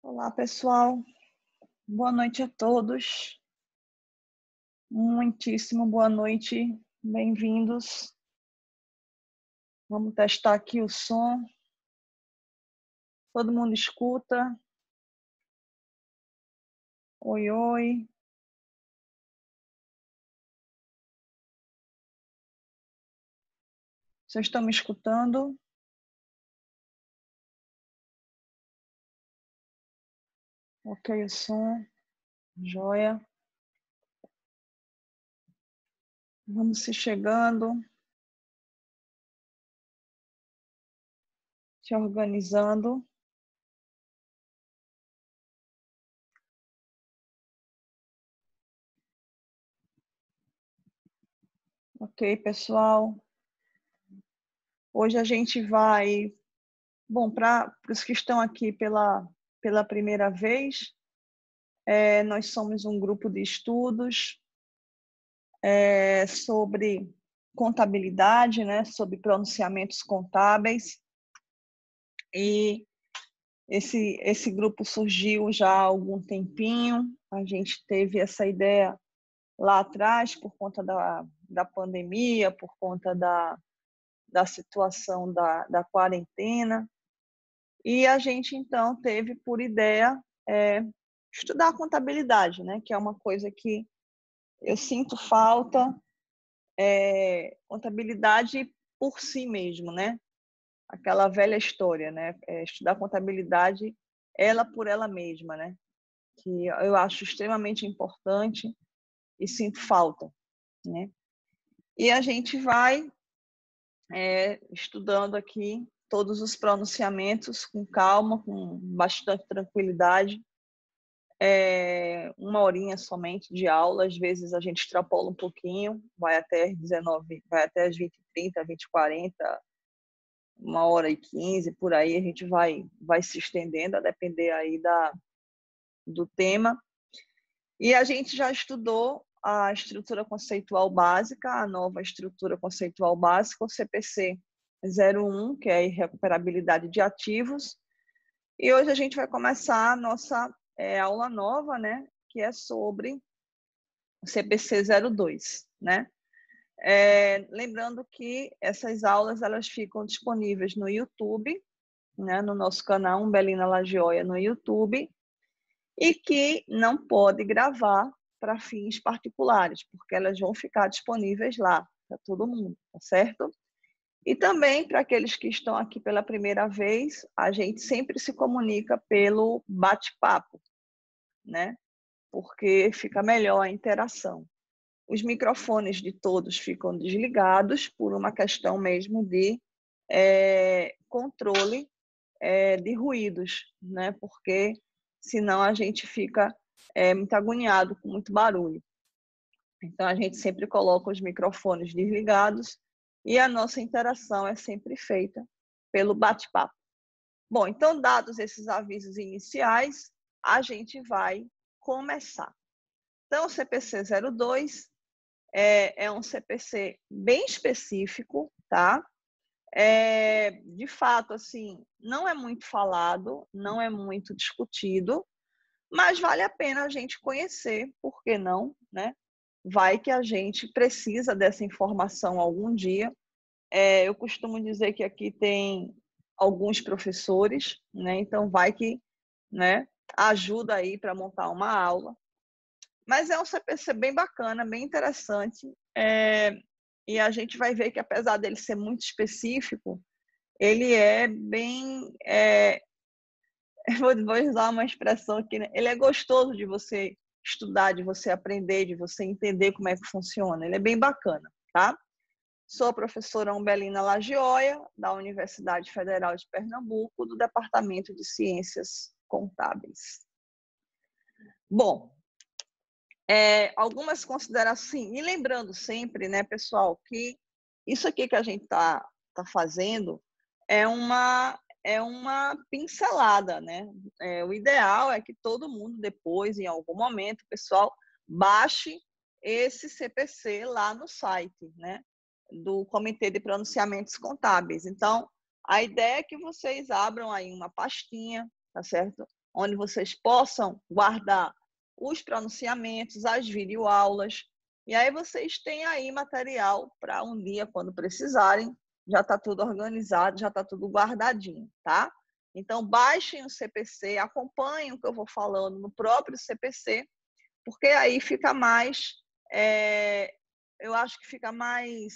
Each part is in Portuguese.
Olá, pessoal. Boa noite a todos. Muitíssimo boa noite. Bem-vindos. Vamos testar aqui o som. Todo mundo escuta? Oi, oi. Vocês estão me escutando? Ok, o som. Joia. Vamos se chegando. Se organizando. Ok, pessoal. Hoje a gente vai... Bom, para os que estão aqui pela primeira vez, nós somos um grupo de estudos sobre contabilidade, né, sobre pronunciamentos contábeis. E esse grupo surgiu já há algum tempinho. A gente teve essa ideia lá atrás por conta da pandemia, por conta da situação da quarentena. E a gente, então, teve por ideia estudar a contabilidade, né, que é uma coisa que eu sinto falta, contabilidade por si mesmo, né? Aquela velha história, né? Estudar contabilidade ela por ela mesma, né? Que eu acho extremamente importante e sinto falta, né? E a gente vai estudando aqui todos os pronunciamentos com calma, com bastante tranquilidade. Uma horinha somente de aula, às vezes a gente extrapola um pouquinho, vai até as 19, vai até as 20h30, 20h40, 1h15, por aí a gente vai se estendendo, a depender aí do tema. E a gente já estudou a estrutura conceitual básica, a nova estrutura conceitual básica, o CPC 01, que é a irrecuperabilidade de ativos. E hoje a gente vai começar a nossa aula nova, né, que é sobre o CPC 02, né? Lembrando que essas aulas elas ficam disponíveis no YouTube, né, no nosso canal Umbelina Lagioia no YouTube, e que não pode gravar para fins particulares, porque elas vão ficar disponíveis lá para todo mundo, tá certo? E também para aqueles que estão aqui pela primeira vez, a gente sempre se comunica pelo bate-papo, né? Porque fica melhor a interação. Os microfones de todos ficam desligados por uma questão mesmo de controle de ruídos, né? Porque senão a gente fica muito agoniado com muito barulho. Então a gente sempre coloca os microfones desligados e a nossa interação é sempre feita pelo bate-papo. Bom, então dados esses avisos iniciais, a gente vai começar. Então o CPC 02 é um CPC bem específico, tá? De fato, assim, não é muito falado, não é muito discutido, mas vale a pena a gente conhecer, por que não, né? Vai que a gente precisa dessa informação algum dia. Eu costumo dizer que aqui tem alguns professores, né? Então vai que, né, ajuda aí para montar uma aula. Mas é um CPC bem bacana, bem interessante, e a gente vai ver que, apesar dele ser muito específico, ele é bem... vou usar uma expressão aqui, né? Ele é gostoso de você estudar, de você aprender, de você entender como é que funciona. Ele é bem bacana, tá? Sou a professora Umbelina Lagioia, da Universidade Federal de Pernambuco, do Departamento de Ciências Contábeis. Bom, algumas considerações, e lembrando sempre, né, pessoal, que isso aqui que a gente tá fazendo é uma pincelada, né? O ideal é que todo mundo depois, em algum momento, pessoal, baixe esse CPC lá no site, né, do Comitê de Pronunciamentos Contábeis. Então, a ideia é que vocês abram aí uma pastinha, tá certo? onde vocês possam guardar os pronunciamentos, as videoaulas, e aí vocês têm aí material para um dia, quando precisarem, já está tudo organizado, já está tudo guardadinho, tá? Então, baixem o CPC, acompanhem o que eu vou falando no próprio CPC, porque aí fica mais, eu acho que fica mais,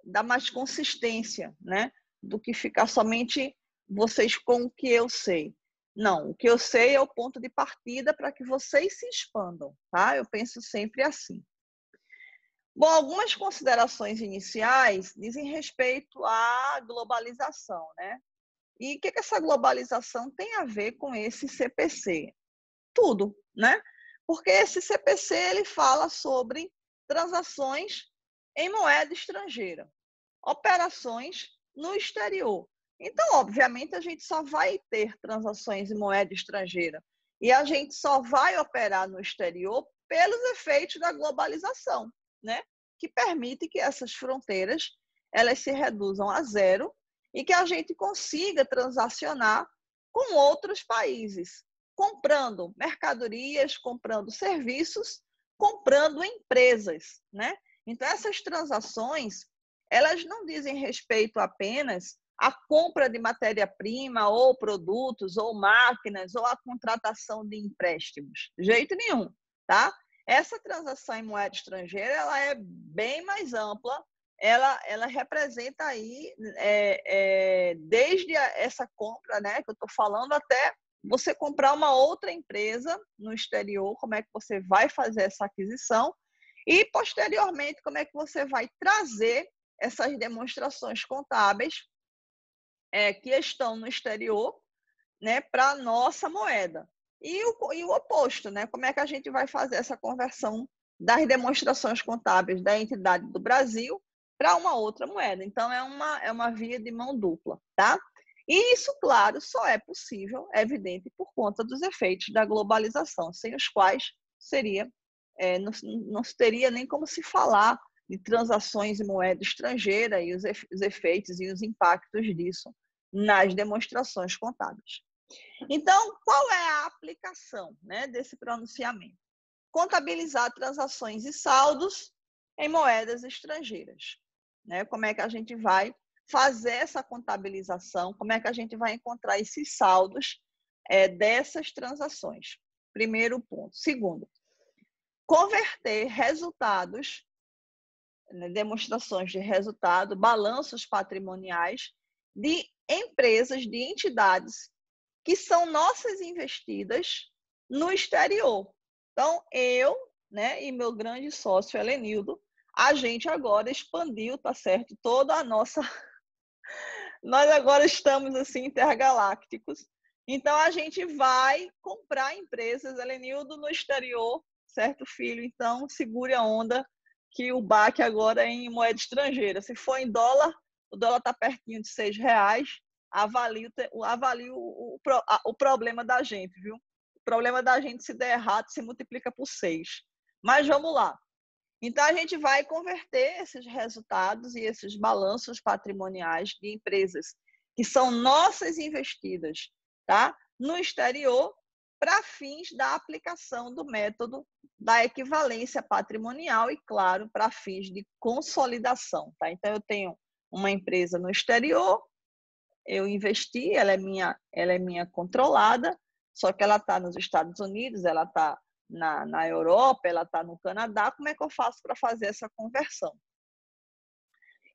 dá mais consistência, né? Do que ficar somente vocês com o que eu sei. Não, o que eu sei é o ponto de partida para que vocês se expandam, tá? Eu penso sempre assim. Bom, algumas considerações iniciais dizem respeito à globalização, né? E o que essa globalização tem a ver com esse CPC? Tudo, né? Porque esse CPC ele fala sobre transações em moeda estrangeira, operações no exterior. Então, obviamente, a gente só vai ter transações em moeda estrangeira e a gente só vai operar no exterior pelos efeitos da globalização, né? Que permite que essas fronteiras elas se reduzam a zero e que a gente consiga transacionar com outros países, comprando mercadorias, comprando serviços, comprando empresas, né? Então, essas transações, elas não dizem respeito apenas à compra de matéria-prima ou produtos ou máquinas ou à contratação de empréstimos. De jeito nenhum, tá? Essa transação em moeda estrangeira, ela é bem mais ampla, ela representa aí, desde essa compra, né, que eu estou falando, até você comprar uma outra empresa no exterior, como é que você vai fazer essa aquisição e, posteriormente, como é que você vai trazer essas demonstrações contábeis que estão no exterior, né, para a nossa moeda. E o oposto, né? Como é que a gente vai fazer essa conversão das demonstrações contábeis da entidade do Brasil para uma outra moeda? Então, é uma via de mão dupla, tá? E isso, claro, só é possível, é evidente, por conta dos efeitos da globalização, sem os quais seria, não teria nem como se falar de transações em moeda estrangeira e os efeitos e os impactos disso nas demonstrações contábeis. Então, qual é a aplicação, né, desse pronunciamento? Contabilizar transações e saldos em moedas estrangeiras, né? Como é que a gente vai fazer essa contabilização? Como é que a gente vai encontrar esses saldos dessas transações? Primeiro ponto. Segundo, converter resultados, né, demonstrações de resultado, balanços patrimoniais de empresas, de entidades que são nossas investidas no exterior. Então, eu, né, e meu grande sócio, Helenildo, a gente agora expandiu, tá certo, toda a nossa... Nós agora estamos, assim, intergalácticos. Então, a gente vai comprar empresas, Helenildo, no exterior, certo, filho? Então, segure a onda, que o baque agora é em moeda estrangeira. Se for em dólar, o dólar está pertinho de R$6, avalie o problema da gente, viu? O problema da gente, se der errado, se multiplica por 6. Mas vamos lá. Então, a gente vai converter esses resultados e esses balanços patrimoniais de empresas que são nossas investidas, tá, no exterior, para fins da aplicação do método da equivalência patrimonial e, claro, para fins de consolidação. Tá? Então, eu tenho uma empresa no exterior, eu investi, ela é minha controlada, só que ela está nos Estados Unidos, ela está na Europa, ela está no Canadá. Como é que eu faço para fazer essa conversão?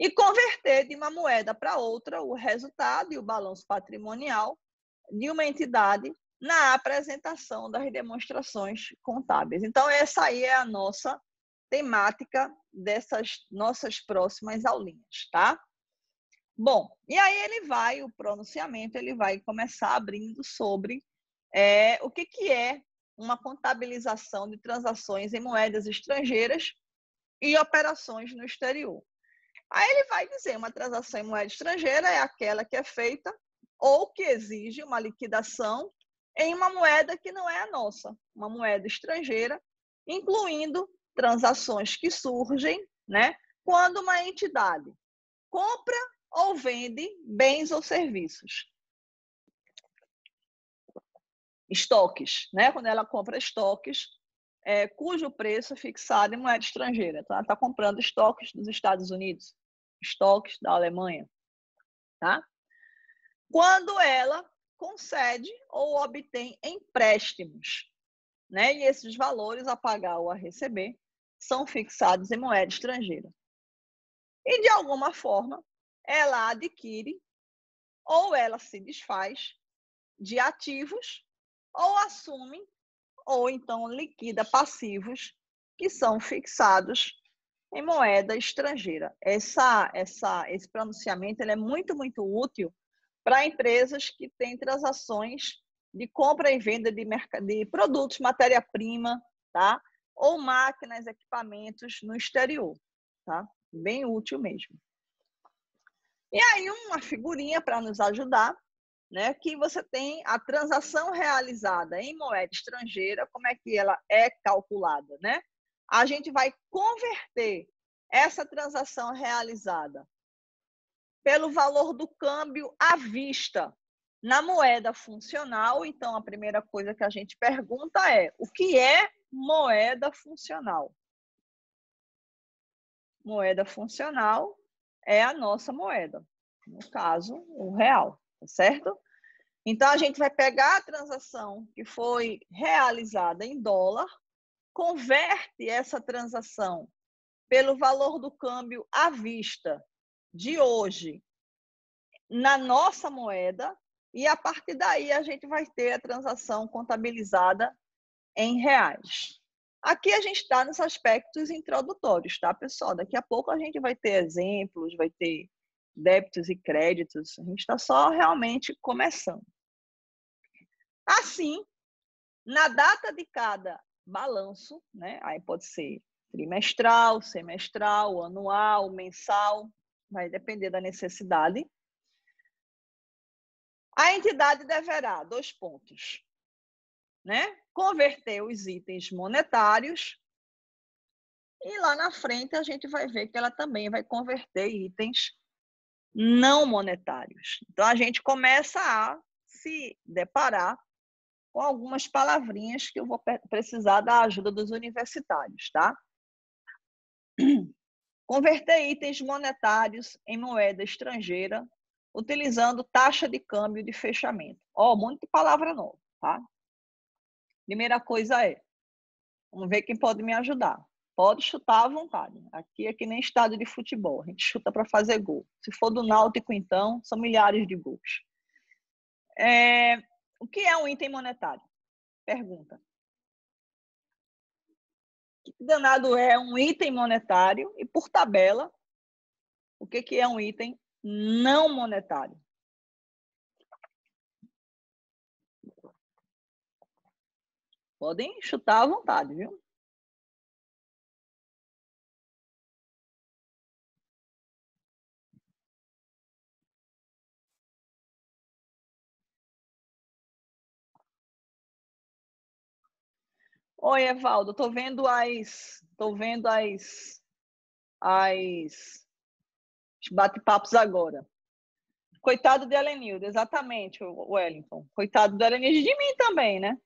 E converter de uma moeda para outra o resultado e o balanço patrimonial de uma entidade na apresentação das demonstrações contábeis. Então, essa aí é a nossa temática dessas nossas próximas aulinhas, tá? Bom, e aí o pronunciamento, ele vai começar abrindo sobre o que é uma contabilização de transações em moedas estrangeiras e operações no exterior. Aí ele vai dizer, uma transação em moeda estrangeira é aquela que é feita ou que exige uma liquidação em uma moeda que não é a nossa, uma moeda estrangeira, incluindo transações que surgem, né, quando uma entidade compra ou vende bens ou serviços. estoques, né? Quando ela compra estoques, cujo preço é fixado em moeda estrangeira. Então, ela está comprando estoques dos Estados Unidos, estoques da Alemanha, tá? Quando ela concede ou obtém empréstimos, né? E esses valores a pagar ou a receber são fixados em moeda estrangeira. E, de alguma forma, ela adquire ou ela se desfaz de ativos ou assume ou então liquida passivos que são fixados em moeda estrangeira. Esse pronunciamento ele é muito, muito útil para empresas que têm transações de compra e venda de produtos, matéria-prima, tá? Ou máquinas, equipamentos no exterior, tá? Bem útil mesmo. E aí uma figurinha para nos ajudar, né? Que você tem a transação realizada em moeda estrangeira, como é que ela é calculada, né? A gente vai converter essa transação realizada pelo valor do câmbio à vista na moeda funcional. Então, a primeira coisa que a gente pergunta é: o que é moeda funcional? Moeda funcional é a nossa moeda, no caso, o real, tá certo? Então, a gente vai pegar a transação que foi realizada em dólar, converte essa transação pelo valor do câmbio à vista de hoje na nossa moeda, e a partir daí a gente vai ter a transação contabilizada em reais. Aqui a gente está nos aspectos introdutórios, tá, pessoal? Daqui a pouco a gente vai ter exemplos, vai ter débitos e créditos, a gente está só realmente começando. Assim, na data de cada balanço, né? Aí pode ser trimestral, semestral, anual, mensal, vai depender da necessidade. A entidade deverá, 2 pontos, né? Converter os itens monetários e lá na frente a gente vai ver que ela também vai converter itens não monetários. Então, a gente começa a se deparar com algumas palavrinhas que eu vou precisar da ajuda dos universitários, tá? Converter itens monetários em moeda estrangeira utilizando taxa de câmbio de fechamento. Ó, muita palavra nova, tá? Primeira coisa vamos ver quem pode me ajudar. Pode chutar à vontade. Aqui é que nem estádio de futebol. A gente chuta para fazer gol. Se for do Náutico, então, são milhares de gols. O que é um item monetário? Pergunta. O que danado é um item monetário? E, por tabela, o que é um item não monetário? Podem chutar à vontade, viu? Oi, Evaldo, tô vendo as bate-papos agora. Coitado de Helenildo, exatamente, o Wellington. Coitado do Helenildo e de mim também, né?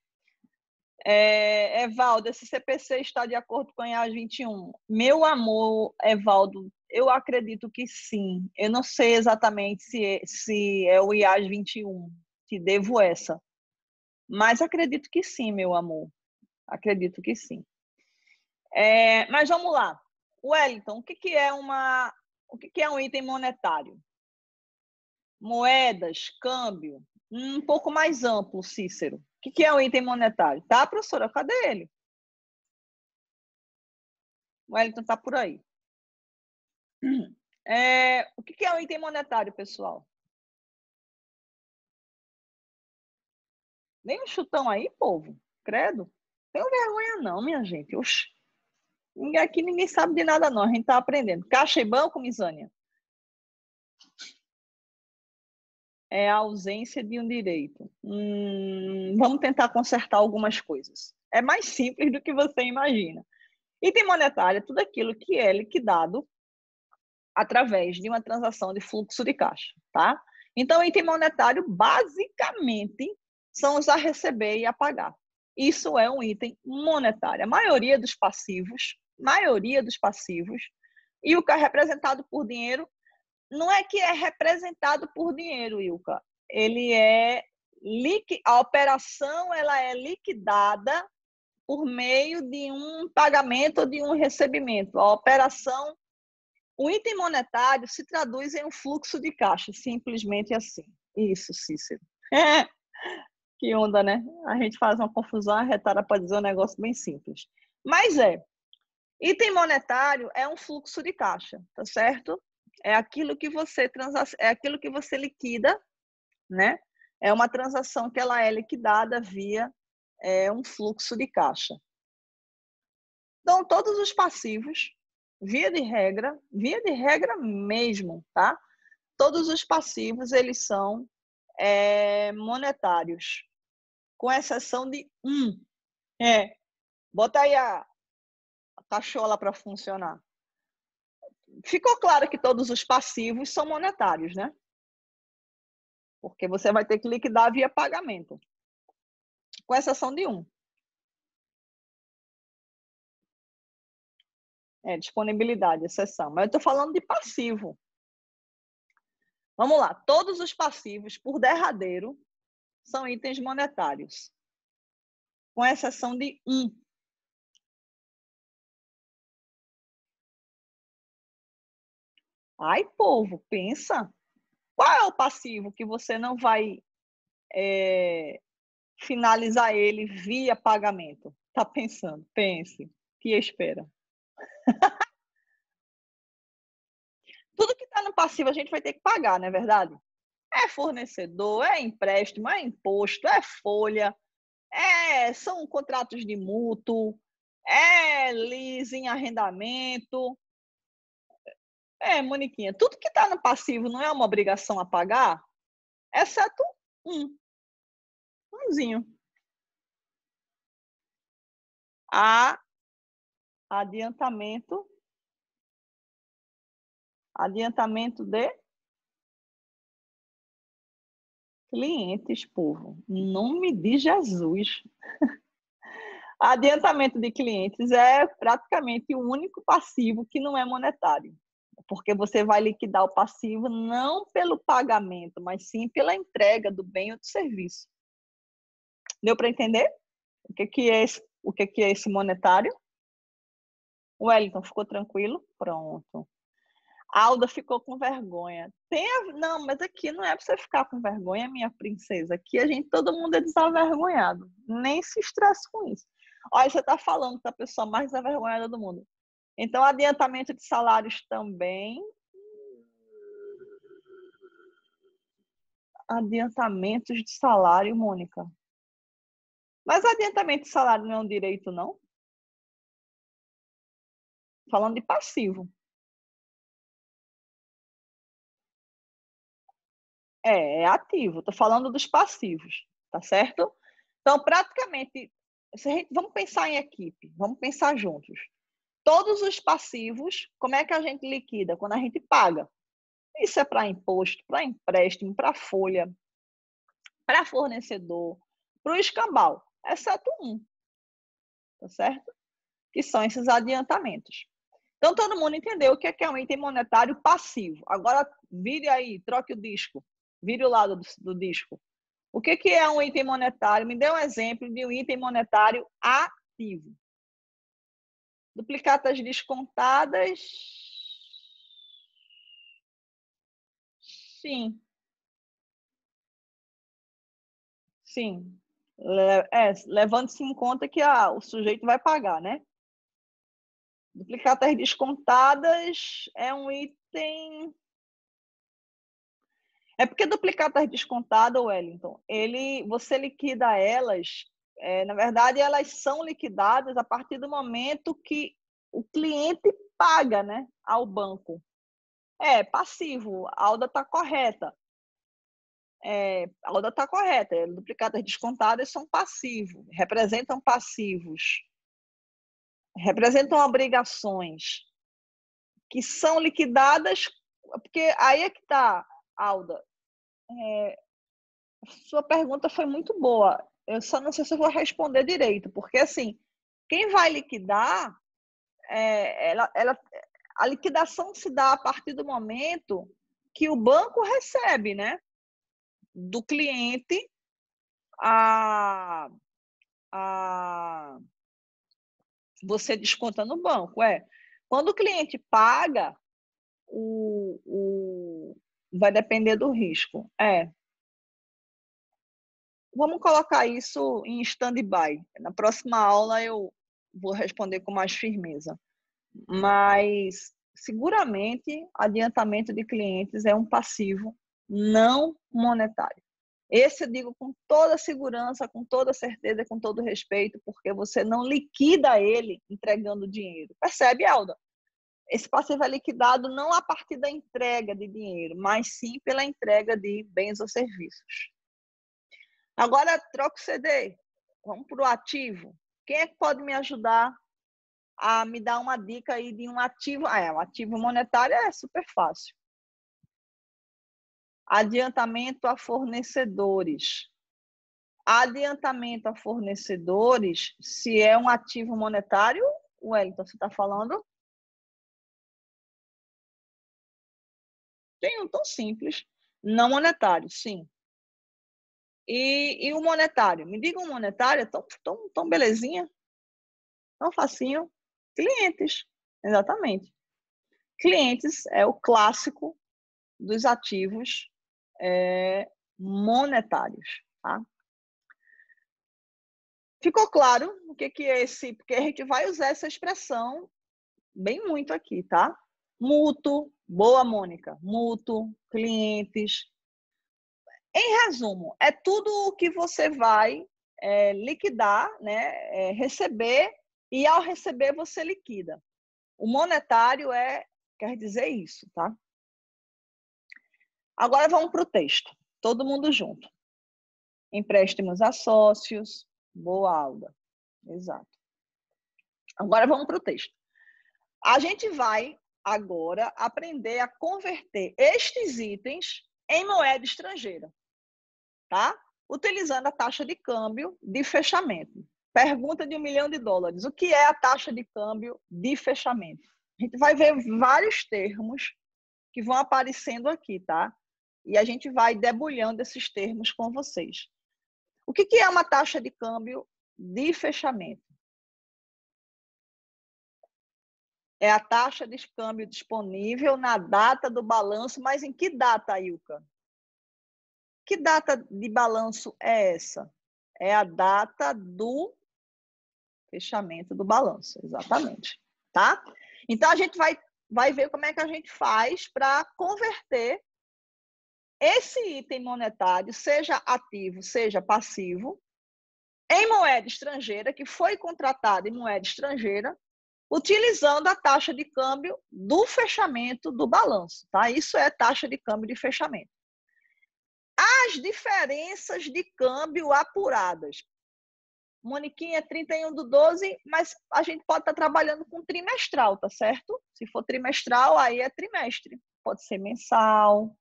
Evaldo, esse CPC está de acordo com a IAS 21? Meu amor, Evaldo, eu acredito que sim. Eu não sei exatamente se é o IAS 21, te devo essa. Mas acredito que sim, meu amor. Acredito que sim. Mas vamos lá. Wellington, o que é um item monetário? Moedas, câmbio, um pouco mais amplo, Cícero. O que é um item monetário? Tá, professora? Cadê ele? O Wellington está por aí. O que é um item monetário, pessoal? Nem um chutão aí, povo. Credo. Tenho vergonha não, minha gente. Oxi. Aqui ninguém sabe de nada não. A gente está aprendendo. Caixa e banco, Misânia? É a ausência de um direito. Vamos tentar consertar algumas coisas. É mais simples do que você imagina. Item monetário é tudo aquilo que é liquidado através de uma transação de fluxo de caixa, tá? Então, item monetário, basicamente, são os a receber e a pagar. Isso é um item monetário. A maioria dos passivos, e o que é representado por dinheiro, não é que é representado por dinheiro, Ilka. Ele é a operação ela é liquidada por meio de um pagamento ou de um recebimento. A operação, o item monetário se traduz em um fluxo de caixa, simplesmente assim. Isso, Cícero. Que onda, né? A gente faz uma confusão, a retada para dizer um negócio bem simples. Mas item monetário é um fluxo de caixa, tá certo? É aquilo que você liquida, né? É uma transação que ela é liquidada via um fluxo de caixa. Então, todos os passivos, via de regra mesmo, tá? Todos os passivos, eles são monetários, com exceção de um. Bota aí a cachola para funcionar. Ficou claro que todos os passivos são monetários, né? Porque você vai ter que liquidar via pagamento, com exceção de um. Disponibilidade, exceção. Mas eu estou falando de passivo. Vamos lá. Todos os passivos, por derradeiro, são itens monetários, com exceção de um. Ai, povo, pensa. Qual é o passivo que você não vai finalizar ele via pagamento? Tá pensando? Pense. Que espera. Tudo que está no passivo a gente vai ter que pagar, não é verdade? É fornecedor, é empréstimo, é imposto, é folha, são contratos de mútuo, é leasing, arrendamento. Moniquinha, tudo que está no passivo não é uma obrigação a pagar, exceto umzinho. Adiantamento de clientes, povo. Em nome de Jesus. Adiantamento de clientes é praticamente o único passivo que não é monetário, porque você vai liquidar o passivo não pelo pagamento, mas sim pela entrega do bem ou do serviço. Deu para entender? O que é esse monetário? O Wellington ficou tranquilo? Pronto. A Alda ficou com vergonha. Não, mas aqui não é para você ficar com vergonha, minha princesa. Aqui todo mundo é desavergonhado. Nem se estresse com isso. Olha, você está falando com a pessoa mais desavergonhada do mundo. Então, adiantamento de salários também. Adiantamentos de salário, Mônica. Mas adiantamento de salário não é um direito, não? Falando de passivo. É ativo. Estou falando dos passivos, tá certo? Então, praticamente, vamos pensar em equipe, vamos pensar juntos. Todos os passivos, como é que a gente liquida? Quando a gente paga. Isso é para imposto, para empréstimo, para folha, para fornecedor, para o escambau, exceto um, tá certo? Que são esses adiantamentos. Então, todo mundo entendeu o que é um item monetário passivo. Agora, vire aí, troque o disco, vire o lado do disco. O que é um item monetário? Me dê um exemplo de um item monetário ativo. Duplicatas descontadas. Sim. Sim. Levando-se em conta que o sujeito vai pagar, né? Duplicatas descontadas é um item... É porque duplicatas descontadas, Wellington, você liquida elas, na verdade, elas são liquidadas a partir do momento que o cliente paga, né, ao banco. Passivo, a Alda está correta. A Alda está correta. Duplicatas descontadas são passivos, representam passivos, representam obrigações que são liquidadas, porque aí é que está, Alda. Sua pergunta foi muito boa. Eu só não sei se eu vou responder direito, porque assim, quem vai liquidar, a liquidação se dá a partir do momento que o banco recebe, né, do cliente você desconta no banco. Quando o cliente paga, vai depender do risco. Vamos colocar isso em stand-by. Na próxima aula eu vou responder com mais firmeza. Mas, seguramente, adiantamento de clientes é um passivo não monetário. Esse eu digo com toda segurança, com toda certeza, com todo respeito, porque você não liquida ele entregando dinheiro. Percebe, Alda? Esse passivo é liquidado não a partir da entrega de dinheiro, mas sim pela entrega de bens ou serviços. Agora, troca o CD. Vamos para o ativo. Quem é que pode me ajudar a me dar uma dica aí de um ativo? Um ativo monetário é super fácil. Adiantamento a fornecedores. Adiantamento a fornecedores, se é um ativo monetário, Wellington, você está falando? Tem um tão simples. Não monetário, sim. E o monetário? Me diga um monetário, tão belezinha, tão facinho. Clientes, exatamente. Clientes é o clássico dos ativos monetários, tá? Ficou claro o que é esse? Porque a gente vai usar essa expressão bem muito aqui, tá? Mútuo, boa, Mônica. Mútuo, clientes. Em resumo, é tudo o que você vai liquidar, né? Receber, e ao receber você liquida. O monetário quer dizer isso, tá? Agora vamos para o texto. Todo mundo junto. Empréstimos a sócios. Boa, Alda. Exato. Agora vamos para o texto. A gente vai agora aprender a converter estes itens em moeda estrangeira, tá? Utilizando a taxa de câmbio de fechamento. Pergunta de $1 milhão. O que é a taxa de câmbio de fechamento? A gente vai ver vários termos que vão aparecendo aqui, tá? E a gente vai debulhando esses termos com vocês. O que é uma taxa de câmbio de fechamento? É a taxa de câmbio disponível na data do balanço. Mas em que data, Ilka? Que data de balanço é essa? É a data do fechamento do balanço, exatamente. Tá? Então, a gente vai ver como é que a gente faz para converter esse item monetário, seja ativo, seja passivo, em moeda estrangeira, que foi contratada em moeda estrangeira, utilizando a taxa de câmbio do fechamento do balanço. Tá? Isso é taxa de câmbio de fechamento. As diferenças de câmbio apuradas. Moniquinha, 31/12, mas a gente pode estar trabalhando com trimestral, tá certo? Se for trimestral, aí é trimestre. Pode ser mensal.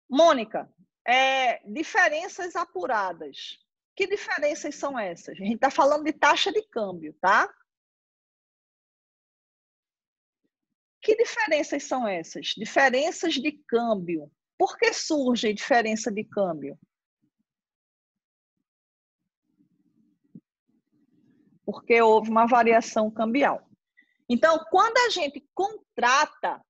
Mônica, diferenças apuradas. Que diferenças são essas? A gente está falando de taxa de câmbio, tá? Que diferenças são essas? Diferenças de câmbio. Por que surge diferença de câmbio? Porque houve uma variação cambial. Então, quando a gente contrata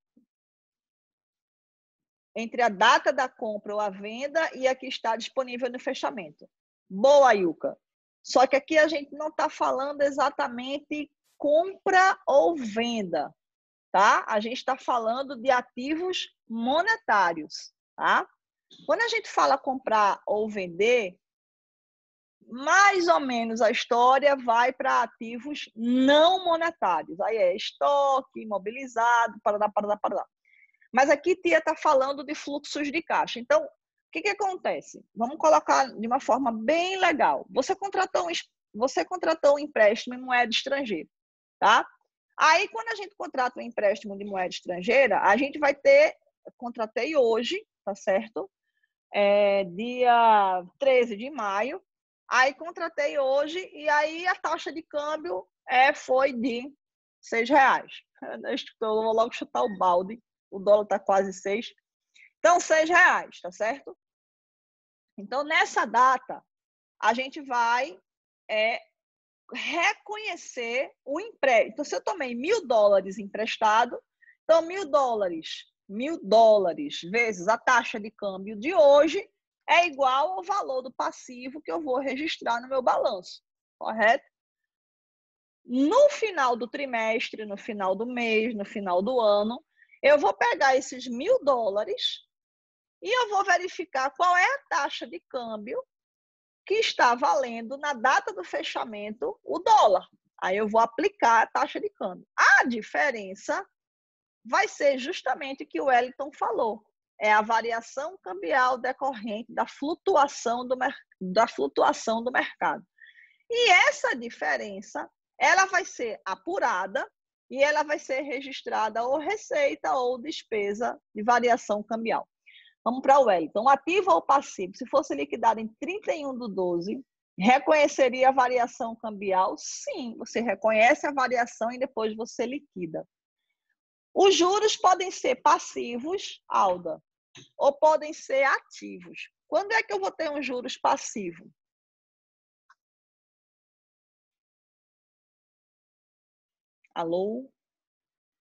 entre a data da compra ou a venda e a que está disponível no fechamento. Boa, Ilka. Só que aqui a gente não está falando exatamente compra ou venda, tá? A gente está falando de ativos monetários, tá? Quando a gente fala comprar ou vender, mais ou menos a história vai para ativos não monetários. Aí é estoque, imobilizado, parará. Mas aqui Tia está falando de fluxos de caixa. Então, o que acontece? Vamos colocar de uma forma bem legal. Você contratou um empréstimo em moeda estrangeira, tá? Aí, quando a gente contrata um empréstimo de moeda estrangeira, a gente vai ter, contratei hoje, tá certo? dia 13 de maio, aí contratei hoje, e aí a taxa de câmbio foi de R$6. Eu vou logo chutar o balde, o dólar está quase 6. Então, R$6, tá certo? Então, nessa data, a gente vai reconhecer o empréstimo. Então, se eu tomei $1.000 emprestado, então $1.000 vezes a taxa de câmbio de hoje é igual ao valor do passivo que eu vou registrar no meu balanço, correto? No final do trimestre, no final do mês, no final do ano, eu vou pegar esses $1.000 e eu vou verificar qual é a taxa de câmbio que está valendo na data do fechamento o dólar. Aí eu vou aplicar a taxa de câmbio. A diferença vai ser justamente o que o Wellington falou. É a variação cambial decorrente da flutuação do mercado. E essa diferença, ela vai ser apurada e ela vai ser registrada ou receita ou despesa de variação cambial. Vamos para o Wellington. Ativo ou passivo? Se fosse liquidado em 31/12, reconheceria a variação cambial? Sim, você reconhece a variação e depois você liquida. Os juros podem ser passivos, Alda, ou podem ser ativos. Quando é que eu vou ter um juros passivo? Alô?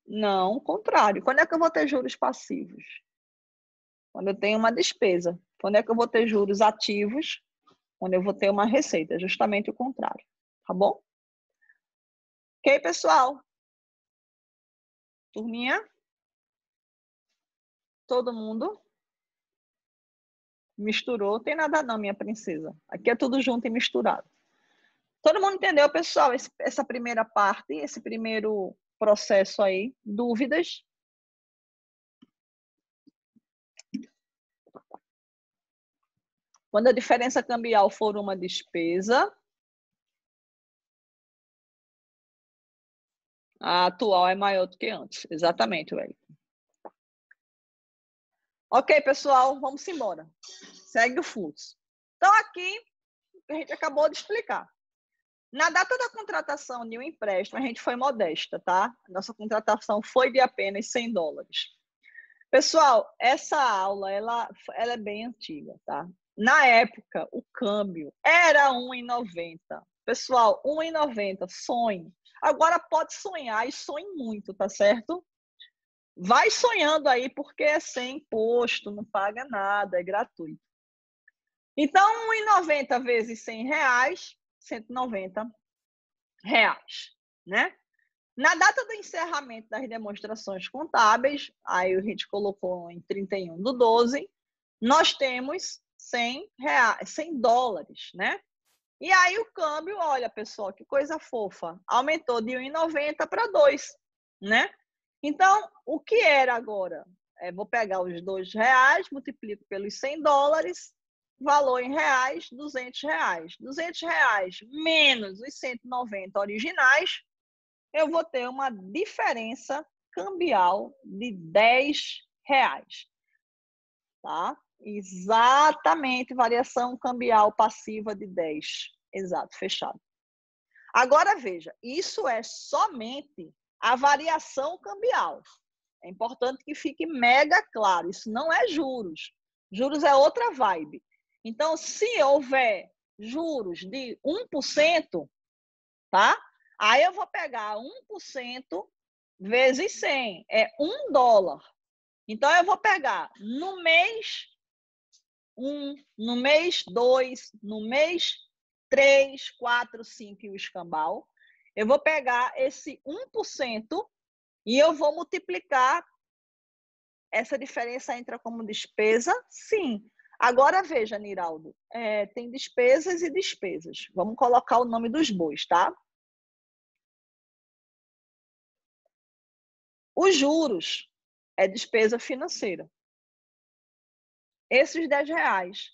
Não, contrário. Quando é que eu vou ter juros passivos? Quando eu tenho uma despesa. Quando é que eu vou ter juros ativos? Quando eu vou ter uma receita. Justamente o contrário. Tá bom? Ok, pessoal? Turminha? Todo mundo? Misturou? Tem nada não, minha princesa. Aqui é tudo junto e misturado. Todo mundo entendeu, pessoal? Essa primeira parte, esse primeiro processo aí. Dúvidas? Quando a diferença cambial for uma despesa, a atual é maior do que antes. Exatamente, Wellington. Ok, pessoal, vamos embora. Segue o fluxo. Então, aqui, a gente acabou de explicar. Na data da contratação de um empréstimo, a gente foi modesta, tá? Nossa contratação foi de apenas $100. Pessoal, essa aula, ela é bem antiga, tá? Na época, o câmbio era 1,90. Pessoal, 1,90, sonhe. Agora pode sonhar e sonhe muito, tá certo? Vai sonhando aí, porque é sem imposto, não paga nada, é gratuito. Então, 1,90 vezes R$100, R$190, né? Na data do encerramento das demonstrações contábeis, aí a gente colocou em 31/12, nós temos $100, né? E aí o câmbio, olha, pessoal, que coisa fofa, aumentou de 1,90 para 2, né? Então, o que era agora? Vou pegar os R$2, multiplico pelos $100, valor em reais, R$200. R$200 menos os 190 originais, eu vou ter uma diferença cambial de R$10. Tá? Exatamente, variação cambial passiva de 10. Exato, fechado. Agora, veja, isso é somente a variação cambial. É importante que fique mega claro, isso não é juros. Juros é outra vibe. Então, se houver juros de 1%, tá? Aí eu vou pegar 1% vezes 100, é $1. Então, eu vou pegar no mês 1, no mês 2, no mês 3, 4, 5 e o escambau. Eu vou pegar esse 1% e eu vou multiplicar. Essa diferença entra como despesa? Sim. Agora, veja, Niraldo, tem despesas e despesas. Vamos colocar o nome dos bois, tá? Os juros é despesa financeira. Esses R$10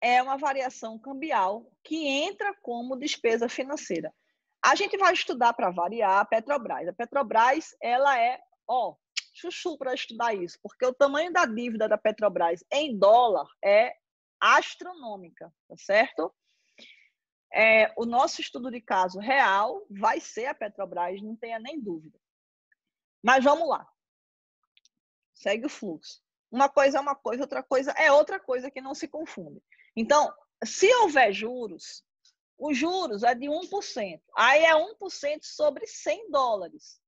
é uma variação cambial que entra como despesa financeira. A gente vai estudar para variar a Petrobras. A Petrobras, ela é, chuchu para estudar isso, porque o tamanho da dívida da Petrobras em dólar é astronômica, tá certo? O nosso estudo de caso real vai ser a Petrobras, não tenha nem dúvida. Mas vamos lá. Segue o fluxo. Uma coisa é uma coisa, outra coisa é outra coisa, que não se confunde. Então, se houver juros, os juros é de 1%. Aí é 1% sobre 100 dólares,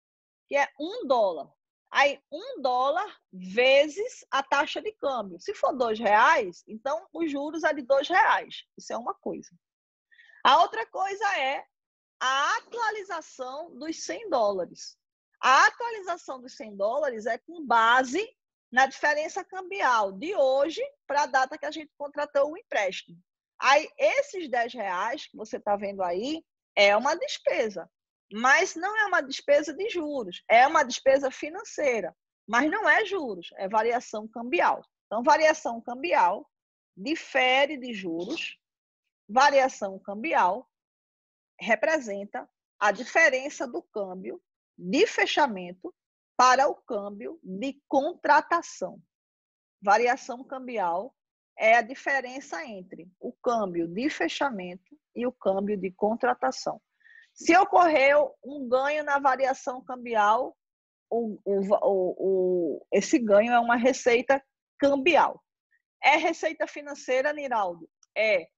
que é $1. Aí, $1 vezes a taxa de câmbio. Se for R$2, então os juros é de R$2. Isso é uma coisa. A outra coisa é a atualização dos 100 dólares. A atualização dos 100 dólares é com base na diferença cambial de hoje para a data que a gente contratou o empréstimo. Aí, esses R$10 que você está vendo aí é uma despesa, mas não é uma despesa de juros, é uma despesa financeira, mas não é juros, é variação cambial. Então, variação cambial difere de juros. Variação cambial representa a diferença do câmbio de fechamento para o câmbio de contratação. Variação cambial é a diferença entre o câmbio de fechamento e o câmbio de contratação. Se ocorreu um ganho na variação cambial, esse ganho é uma receita cambial. É receita financeira, Niraldo? É,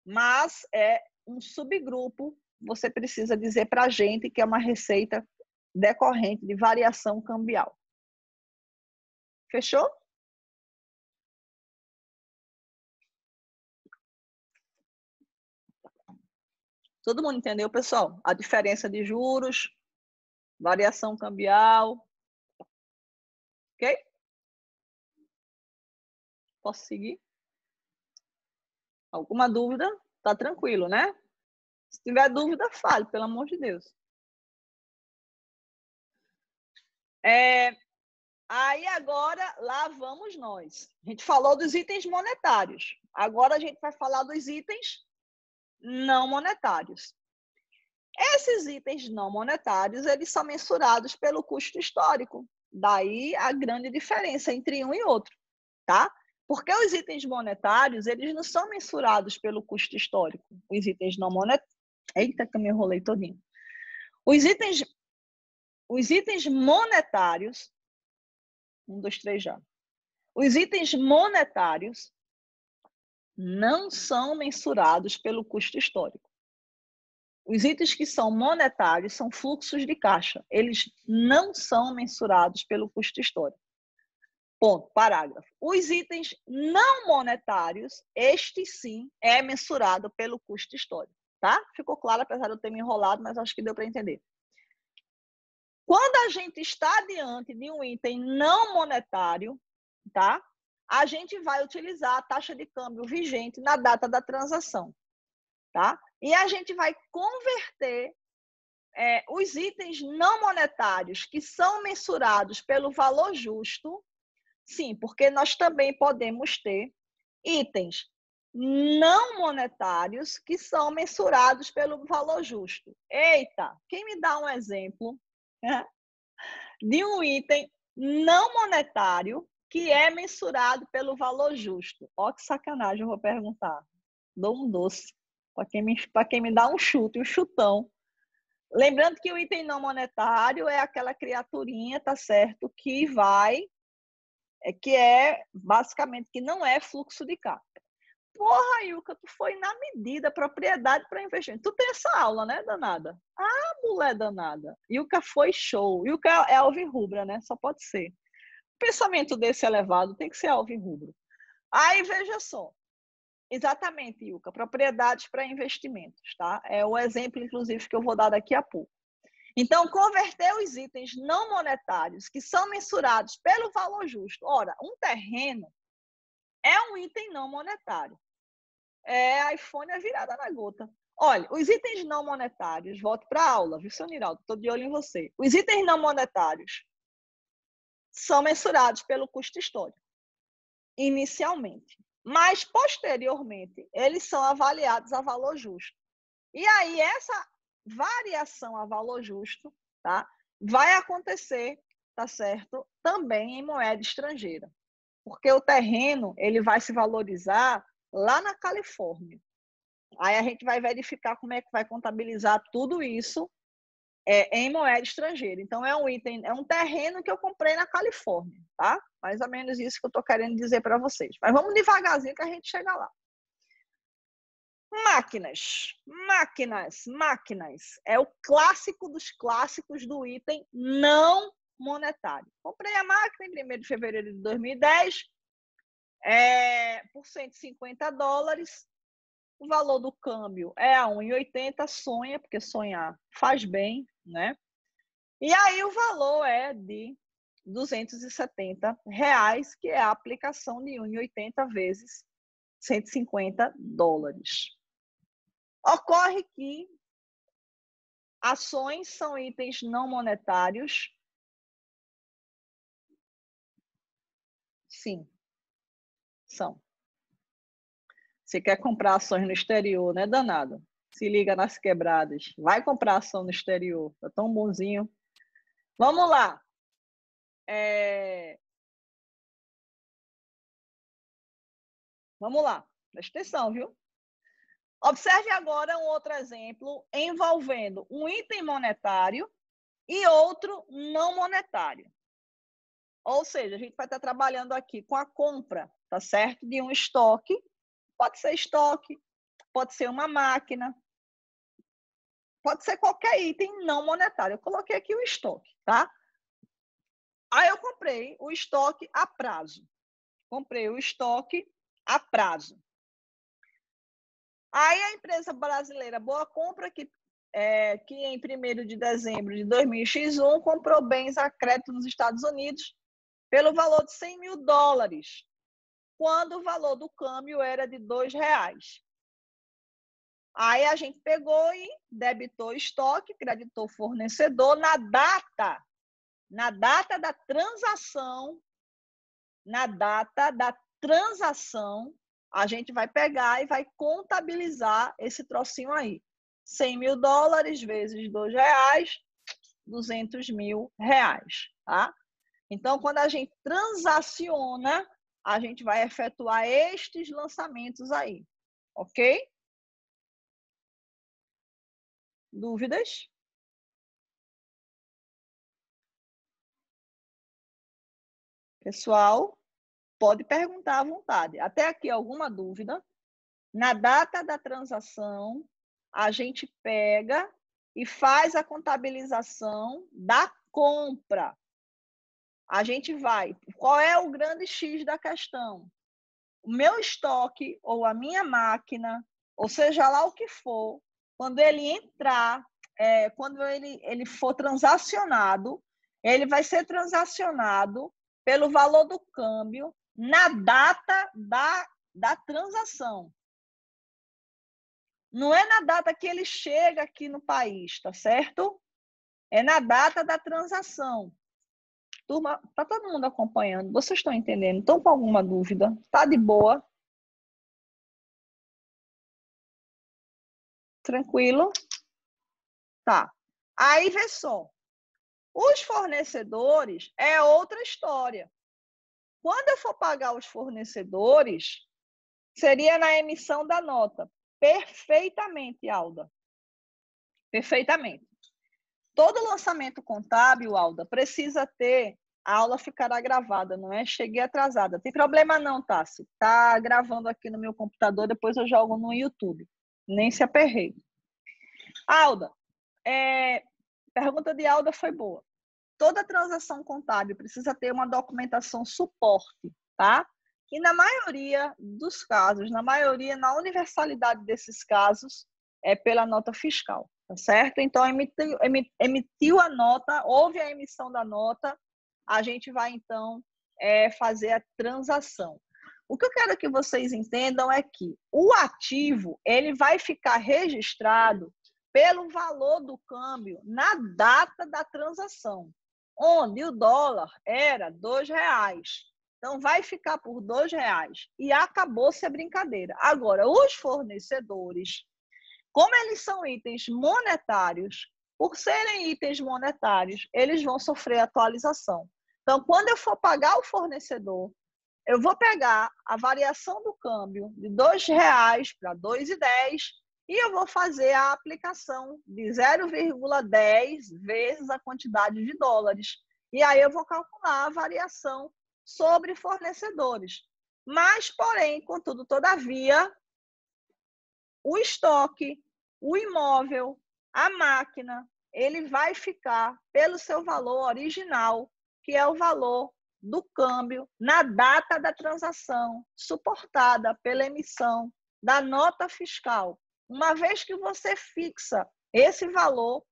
mas é um subgrupo. Você precisa dizer para a gente que é uma receita decorrente de variação cambial. Fechou? Todo mundo entendeu, pessoal? A diferença de juros, variação cambial. Ok? Posso seguir? Alguma dúvida? Tá tranquilo, né? Se tiver dúvida, fale, pelo amor de Deus. Aí agora, lá vamos nós. A gente falou dos itens monetários. Agora a gente vai falar dos itens não monetários. Esses itens não monetários, eles são mensurados pelo custo histórico. Daí a grande diferença entre um e outro, tá? Porque os itens monetários, eles não são mensurados pelo custo histórico. Os itens não monetários... Eita, que eu me enrolei todinho. Os itens monetários... 1, 2, 3 já. Os itens monetários não são mensurados pelo custo histórico. Os itens que são monetários são fluxos de caixa. Eles não são mensurados pelo custo histórico. Ponto, parágrafo. Os itens não monetários, este sim é mensurado pelo custo histórico. Tá? Ficou claro, apesar de eu ter me enrolado, mas acho que deu para entender. Quando a gente está diante de um item não monetário, tá? A gente vai utilizar a taxa de câmbio vigente na data da transação. Tá? E a gente vai converter os itens não monetários que são mensurados pelo valor justo, sim, porque nós também podemos ter itens não monetários que são mensurados pelo valor justo. Eita, quem me dá um exemplo de um item não monetário que é mensurado pelo valor justo? Ó, que sacanagem, eu vou perguntar. Dou um doce para quem me dá um chute, um chutão. Lembrando que o item não monetário é aquela criaturinha, tá certo, que basicamente, que não é fluxo de caixa. Porra, Ilka, tu foi na medida, propriedade para investimento. Tu tem essa aula, né, danada? Ah, mulher danada. Ilka foi show. Ilka é alvirrubra, né? Só pode ser. O pensamento desse elevado tem que ser alvirrubro. Aí, veja só. Exatamente, Ilka. Propriedades para investimentos, tá? É o exemplo, inclusive, que eu vou dar daqui a pouco. Então, converter os itens não monetários que são mensurados pelo valor justo. Ora, um terreno é um item não monetário. iPhone é virada na gota. Olha, os itens não monetários, volto para a aula, viu, seu Niraldo? Estou de olho em você. Os itens não monetários são mensurados pelo custo histórico, inicialmente. Mas, posteriormente, eles são avaliados a valor justo. E aí, essa variação a valor justo, tá, vai acontecer, tá certo? Também em moeda estrangeira. Porque o terreno, ele vai se valorizar lá na Califórnia. Aí a gente vai verificar como é que vai contabilizar tudo isso em moeda estrangeira. Então, é um item, é um terreno que eu comprei na Califórnia, tá? Mais ou menos isso que eu estou querendo dizer para vocês. Mas vamos devagarzinho que a gente chega lá. Máquinas. É o clássico dos clássicos do item não monetário. Comprei a máquina em 1º de fevereiro de 2010 por $150. O valor do câmbio é a 1,80, sonha, porque sonhar faz bem, né? E aí o valor é de R$270, que é a aplicação de 1,80 vezes $150. Ocorre que ações são itens não monetários? Sim, são. Você quer comprar ações no exterior, né, danado? Se liga nas quebradas. Vai comprar ação no exterior. Tá tão bonzinho. Vamos lá. Vamos lá. Presta atenção, viu? Observe agora um outro exemplo envolvendo um item monetário e outro não monetário. Ou seja, a gente vai estar trabalhando aqui com a compra, tá certo? De um estoque. Pode ser estoque, pode ser uma máquina, pode ser qualquer item não monetário. Eu coloquei aqui o estoque, tá? Aí eu comprei o estoque a prazo. Aí a empresa brasileira Boa Compra, que em 1º de dezembro de 2001 comprou bens a crédito nos Estados Unidos pelo valor de $100 mil, quando o valor do câmbio era de R$2. Aí a gente pegou e debitou estoque, creditou fornecedor na data da transação, a gente vai pegar e vai contabilizar esse trocinho aí. $100 mil vezes R$2, R$200 mil, tá? Então, quando a gente transaciona, a gente vai efetuar estes lançamentos aí, ok? Dúvidas? Pessoal, pode perguntar à vontade. Até aqui, alguma dúvida? Na data da transação, a gente pega e faz a contabilização da compra. A gente vai. Qual é o grande X da questão? O meu estoque ou a minha máquina, ou seja lá o que for, quando ele entrar, quando ele for transacionado, ele vai ser transacionado pelo valor do câmbio na data da transação. Não é na data que ele chega aqui no país, tá certo? É na data da transação. Turma, tá todo mundo acompanhando? Vocês estão entendendo? Estão com alguma dúvida? Tá de boa? Tranquilo? Tá. Aí, vê só. Os fornecedores é outra história. Quando eu for pagar os fornecedores, seria na emissão da nota. Perfeitamente, Alda. Perfeitamente. Todo lançamento contábil, Alda, precisa ter, a aula ficará gravada, não é? Cheguei atrasada. Tem problema não, Tassi. Tá gravando aqui no meu computador, depois eu jogo no YouTube. Nem se aperrei. Alda, pergunta de Alda foi boa. Toda transação contábil precisa ter uma documentação suporte, tá? E na maioria dos casos, na universalidade desses casos, é pela nota fiscal, tá certo? Então, emitiu a nota, houve a emissão da nota, a gente vai, então, fazer a transação. O que eu quero que vocês entendam é que o ativo, ele vai ficar registrado pelo valor do câmbio na data da transação, onde o dólar era R$2. Então, vai ficar por R$2 e acabou-se a brincadeira. Agora, os fornecedores, como eles são itens monetários, por serem itens monetários, eles vão sofrer atualização. Então, quando eu for pagar o fornecedor, eu vou pegar a variação do câmbio de R$ 2 para 2,10 e eu vou fazer a aplicação de 0,10 vezes a quantidade de dólares. E aí eu vou calcular a variação sobre fornecedores. Mas, porém, contudo, todavia, o estoque, o imóvel, a máquina, ele vai ficar pelo seu valor original, que é o valor do câmbio na data da transação, suportada pela emissão da nota fiscal. Uma vez que você fixa esse valor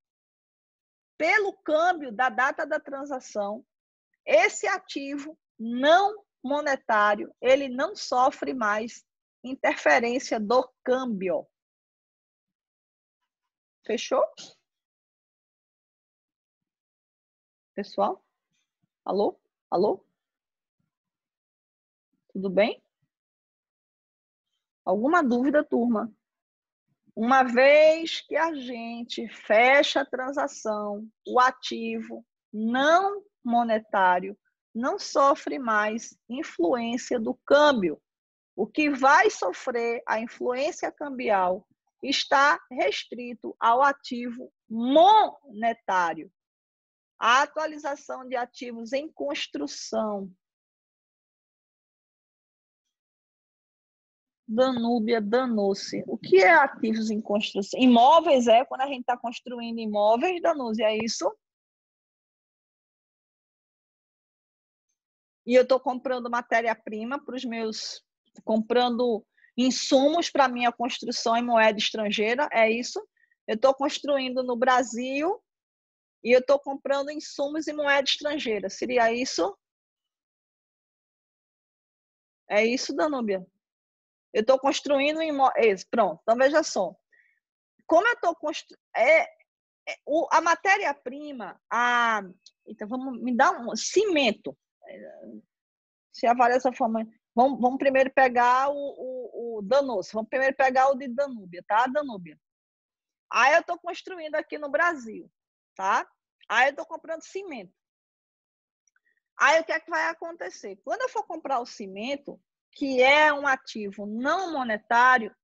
pelo câmbio da data da transação, esse ativo não monetário, ele não sofre mais interferência do câmbio. Fechou? Pessoal? Alô? Alô? Tudo bem? Alguma dúvida, turma? Uma vez que a gente fecha a transação, o ativo não monetário não sofre mais influência do câmbio. O que vai sofrer a influência cambial está restrito ao ativo monetário. A atualização de ativos em construção. Danúbia danou-se. O que é ativos em construção? Imóveis é quando a gente está construindo imóveis, Danúbia, é isso? E eu estou comprando matéria-prima para os meus... comprando insumos para a minha construção em moeda estrangeira, é isso? Eu estou construindo no Brasil e eu estou comprando insumos em moeda estrangeira. Seria isso? É isso, Danúbia? Eu estou construindo imóveis. Pronto, então veja só. Como eu estou construindo... a matéria-prima, então vamos me dar um cimento. Se avalia dessa forma, vamos primeiro pegar o danoso, vamos primeiro pegar o de Danúbia, tá, Danúbia? Aí eu estou construindo aqui no Brasil, tá? Aí eu estou comprando cimento. Aí o que é que vai acontecer? Quando eu for comprar o cimento, que é um ativo não monetário,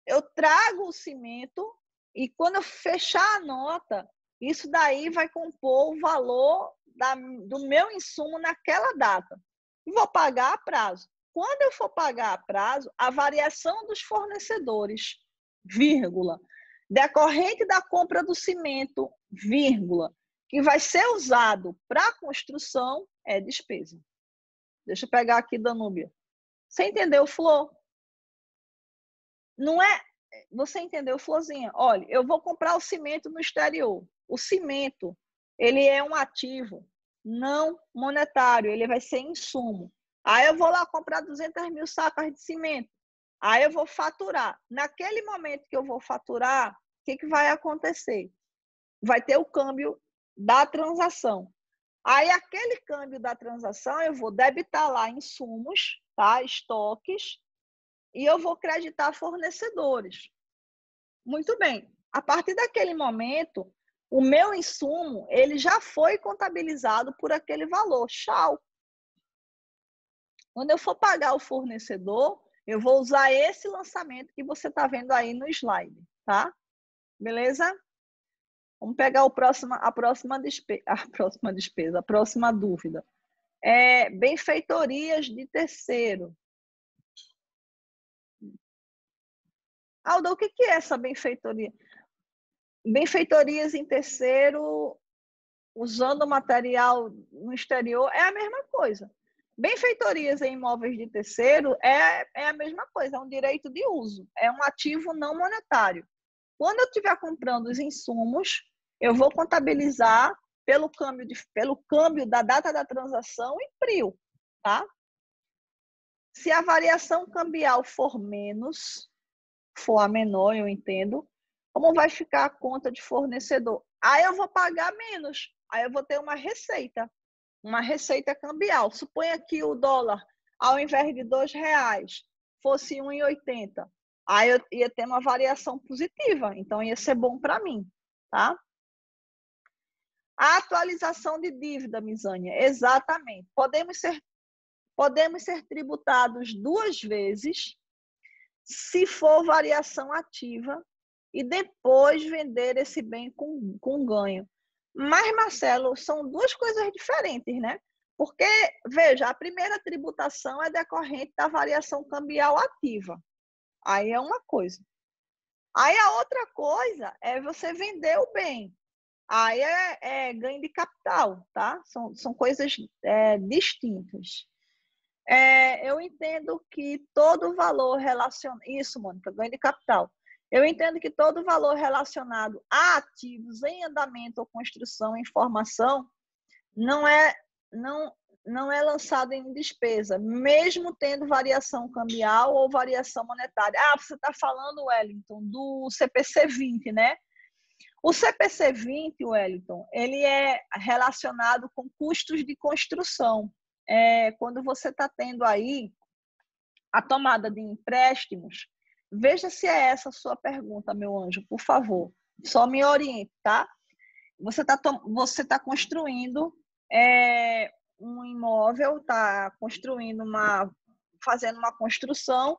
eu trago o cimento e quando eu fechar a nota, isso daí vai compor o valor do meu insumo naquela data. E vou pagar a prazo. Quando eu for pagar a prazo, a variação dos fornecedores, vírgula, decorrente da compra do cimento, vírgula, que vai ser usado para construção, é despesa. Deixa eu pegar aqui, Danúbia. Você entendeu, Flor? Não é... Você entendeu, Florzinha? Olha, eu vou comprar o cimento no exterior. O cimento, ele é um ativo não monetário, ele vai ser insumo. Aí eu vou lá comprar 200 mil sacas de cimento. Aí eu vou faturar. Naquele momento que eu vou faturar, o que vai acontecer? Vai ter o câmbio da transação. Aí aquele câmbio da transação, eu vou debitar lá insumos, tá? Estoques, e eu vou creditar fornecedores. Muito bem. A partir daquele momento, o meu insumo, ele já foi contabilizado por aquele valor. Tchau. Quando eu for pagar o fornecedor, eu vou usar esse lançamento que você está vendo aí no slide, tá? Beleza? Vamos pegar a próxima dúvida. Benfeitorias de terceiro. Alda, o que é essa benfeitoria? Benfeitorias em terceiro, usando material no exterior, é a mesma coisa. Benfeitorias em imóveis de terceiro é a mesma coisa, é um direito de uso, é um ativo não monetário. Quando eu estiver comprando os insumos, eu vou contabilizar pelo câmbio da data da transação em PRIO, tá? Se a variação cambial for menos, for a menor, eu entendo, como vai ficar a conta de fornecedor? Aí eu vou pagar menos, aí eu vou ter uma receita cambial. Suponha que o dólar, ao invés de R$ 2, fosse 1,80. Aí eu ia ter uma variação positiva, então ia ser bom para mim, tá? A atualização de dívida, Misânia, exatamente. Podemos ser tributados 2 vezes se for variação ativa e depois vender esse bem com ganho. Mas, Marcelo, são 2 coisas diferentes, né? Porque, veja, a primeira tributação é decorrente da variação cambial ativa. Aí é uma coisa. Aí a outra coisa é você vender o bem. Aí é ganho de capital, tá? São coisas distintas. Eu entendo que todo valor relacionado... Isso, Mônica, ganho de capital. Eu entendo que todo valor relacionado a ativos em andamento ou construção em formação não é lançado em despesa, mesmo tendo variação cambial ou variação monetária. Ah, você está falando, Wellington, do CPC 20, né? O CPC 20, Wellington, ele é relacionado com custos de construção. Quando você está tendo aí a tomada de empréstimos, veja se é essa a sua pergunta, meu anjo, por favor. Só me oriente, tá? Você tá construindo um imóvel, está fazendo uma construção,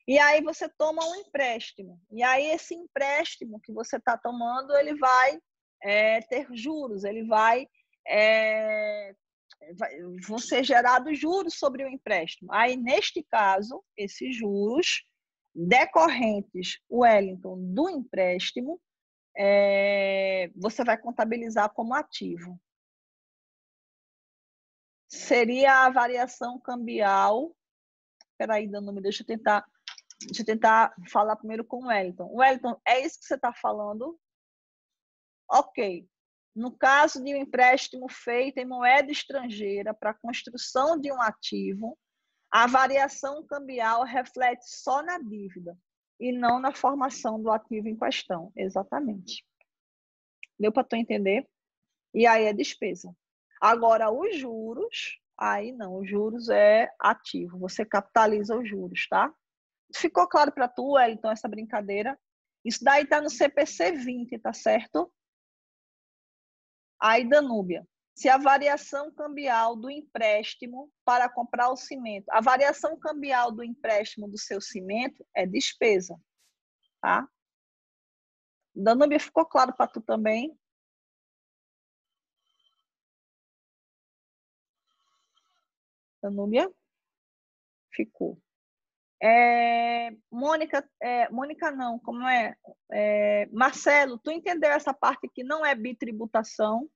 e aí você toma um empréstimo. E aí esse empréstimo que você está tomando, ele vai ter juros, vão ser gerados juros sobre o empréstimo. Aí, neste caso, esses juros decorrentes, Wellington, do empréstimo, você vai contabilizar como ativo. Seria a variação cambial. Espera aí, Danúbia, deixa eu tentar falar primeiro com o Wellington. Wellington, é isso que você está falando? Ok. No caso de um empréstimo feito em moeda estrangeira para a construção de um ativo, a variação cambial reflete só na dívida e não na formação do ativo em questão. Exatamente. Deu para tu entender? E aí é despesa. Agora, os juros, aí não, os juros é ativo, você capitaliza os juros, tá? Ficou claro para tu, Wellington, essa brincadeira? Isso daí está no CPC 20, tá certo? Aí, Danúbia, se a variação cambial do empréstimo para comprar o cimento, a variação cambial do empréstimo do seu cimento é despesa, tá? Danúbia, ficou claro para tu também? Danúbia? Ficou. Mônica não, como é? Marcelo, tu entendeu essa parte que não é bitributação?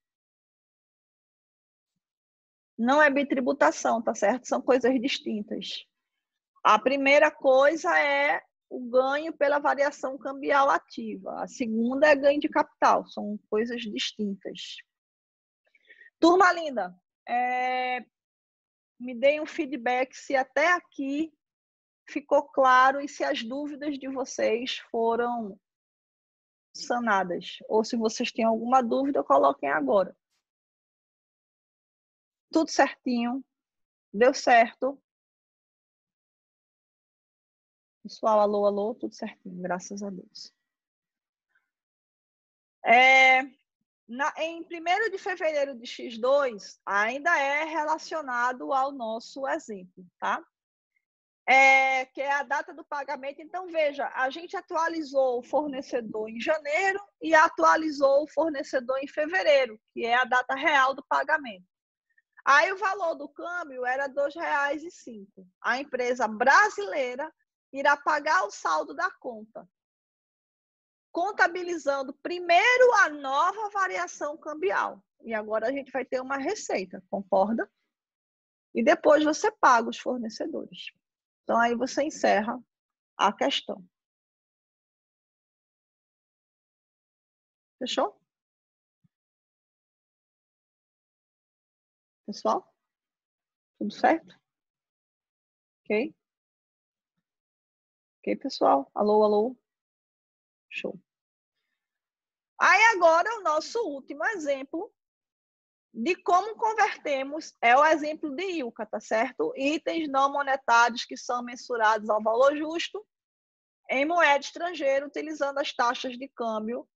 Não é bitributação, tá certo? São coisas distintas. A primeira coisa é o ganho pela variação cambial ativa. A segunda é ganho de capital. São coisas distintas. Turma linda, me deem um feedback se até aqui ficou claro e se as dúvidas de vocês foram sanadas. Ou se vocês têm alguma dúvida, coloquem agora. Tudo certinho? Deu certo? Pessoal, alô, alô, tudo certinho, graças a Deus. Em 1º de fevereiro de X2, ainda é relacionado ao nosso exemplo, tá? Que é a data do pagamento. Então, veja, a gente atualizou o fornecedor em janeiro e atualizou o fornecedor em fevereiro, que é a data real do pagamento. Aí o valor do câmbio era R$ 2,05. A empresa brasileira irá pagar o saldo da conta, contabilizando primeiro a nova variação cambial. E agora a gente vai ter uma receita, concorda? E depois você paga os fornecedores. Então, aí você encerra a questão. Fechou? Pessoal? Tudo certo? Ok? Ok, pessoal? Alô, alô? Show. Aí agora o nosso último exemplo de como convertemos é o exemplo de IUCA, tá certo? Itens não monetários que são mensurados ao valor justo em moeda estrangeira, utilizando as taxas de câmbio